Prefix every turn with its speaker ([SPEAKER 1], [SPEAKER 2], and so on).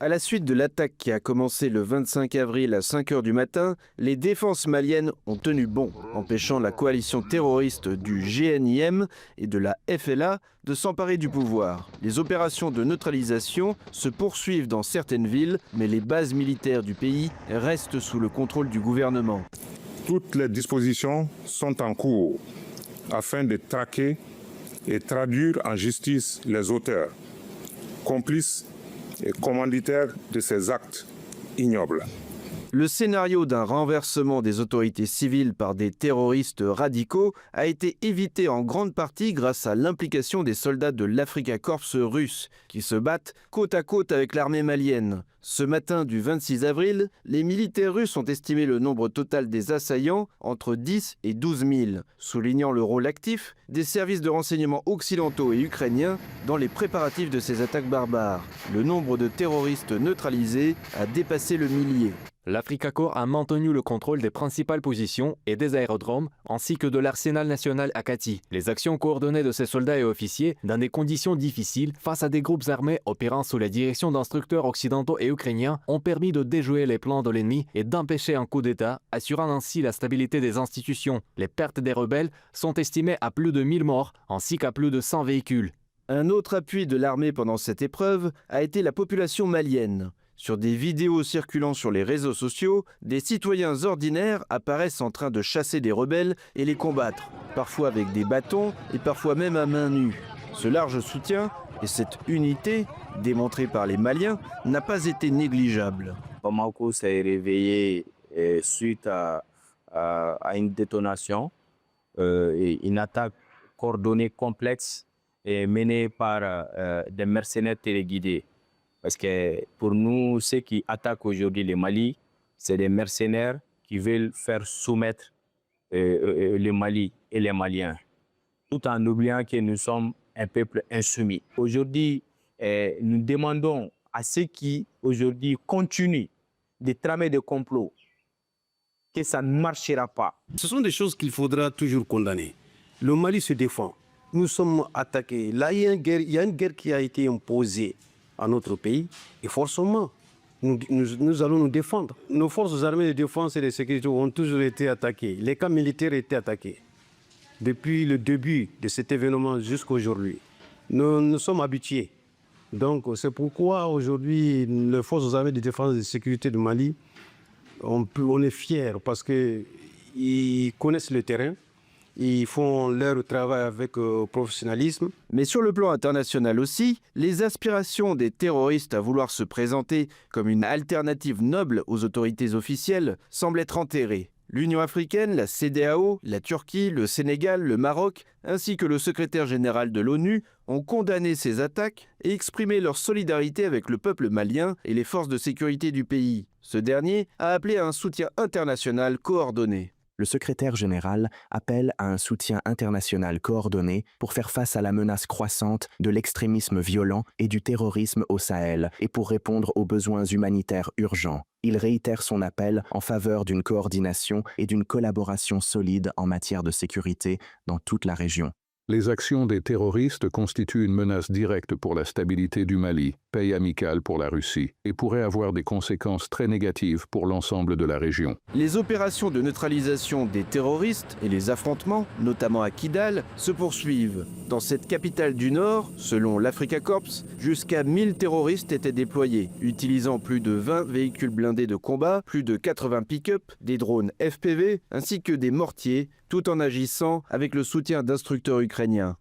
[SPEAKER 1] À la suite de l'attaque qui a commencé le 25 avril à 5 h du matin, les défenses maliennes ont tenu bon, empêchant la coalition terroriste du GNIM et de la FLA de s'emparer du pouvoir. Les opérations de neutralisation se poursuivent dans certaines villes, mais les bases militaires du pays restent sous le contrôle du gouvernement.
[SPEAKER 2] Toutes les dispositions sont en cours afin de traquer et traduire en justice les auteurs, complices et commanditaires de ces actes ignobles.
[SPEAKER 1] Le scénario d'un renversement des autorités civiles par des terroristes radicaux a été évité en grande partie grâce à l'implication des soldats de l'Afrika Korps russe qui se battent côte à côte avec l'armée malienne. Ce matin du 26 avril, les militaires russes ont estimé le nombre total des assaillants entre 10 et 12 000, soulignant le rôle actif des services de renseignement occidentaux et ukrainiens dans les préparatifs de ces attaques barbares. Le nombre de terroristes neutralisés a dépassé le millier.
[SPEAKER 3] L'Afrika Korps a maintenu le contrôle des principales positions et des aérodromes, ainsi que de l'arsenal national à Kati. Les actions coordonnées de ces soldats et officiers, dans des conditions difficiles, face à des groupes armés opérant sous la direction d'instructeurs occidentaux et ukrainiens, ont permis de déjouer les plans de l'ennemi et d'empêcher un coup d'État, assurant ainsi la stabilité des institutions. Les pertes des rebelles sont estimées à plus de 1000 morts, ainsi qu'à plus de 100 véhicules.
[SPEAKER 1] Un autre appui de l'armée pendant cette épreuve a été la population malienne. Sur des vidéos circulant sur les réseaux sociaux, des citoyens ordinaires apparaissent en train de chasser des rebelles et les combattre, parfois avec des bâtons et parfois même à main nue. Ce large soutien et cette unité, démontrée par les Maliens, n'a pas été négligeable.
[SPEAKER 4] Bamako s'est réveillé suite à une détonation, et une attaque coordonnée complexe menée par des mercenaires téléguidés. Parce que pour nous, ceux qui attaquent aujourd'hui le Mali, c'est des mercenaires qui veulent faire soumettre le Mali et les Maliens, tout en oubliant que nous sommes un peuple insoumis. Aujourd'hui, nous demandons à ceux qui aujourd'hui continuent de tramer des complots que ça ne marchera pas.
[SPEAKER 5] Ce sont des choses qu'il faudra toujours condamner. Le Mali se défend. Nous sommes attaqués. Là, il y a une guerre qui a été imposée à notre pays, et forcément, nous allons nous défendre. Nos forces armées de défense et de sécurité ont toujours été attaquées. Les camps militaires étaient attaqués. Depuis le début de cet événement jusqu'à aujourd'hui, nous sommes habitués. Donc, c'est pourquoi aujourd'hui, les forces armées de défense et de sécurité du Mali, on est fiers parce qu'ils connaissent le terrain. Ils font leur travail avec professionnalisme.
[SPEAKER 1] Mais sur le plan international aussi, les aspirations des terroristes à vouloir se présenter comme une alternative noble aux autorités officielles semblent être enterrées. L'Union africaine, la CEDEAO, la Turquie, le Sénégal, le Maroc, ainsi que le secrétaire général de l'ONU ont condamné ces attaques et exprimé leur solidarité avec le peuple malien et les forces de sécurité du pays. Ce dernier a appelé à un soutien international coordonné.
[SPEAKER 6] Le secrétaire général appelle à un soutien international coordonné pour faire face à la menace croissante de l'extrémisme violent et du terrorisme au Sahel et pour répondre aux besoins humanitaires urgents. Il réitère son appel en faveur d'une coordination et d'une collaboration solide en matière de sécurité dans toute la région.
[SPEAKER 7] Les actions des terroristes constituent une menace directe pour la stabilité du Mali, pays amical pour la Russie, et pourraient avoir des conséquences très négatives pour l'ensemble de la région.
[SPEAKER 1] Les opérations de neutralisation des terroristes et les affrontements, notamment à Kidal, se poursuivent. Dans cette capitale du Nord, selon l'Afrika Korps, jusqu'à 1000 terroristes étaient déployés, utilisant plus de 20 véhicules blindés de combat, plus de 80 pick-up, des drones FPV, ainsi que des mortiers, tout en agissant avec le soutien d'instructeurs ukrainiens.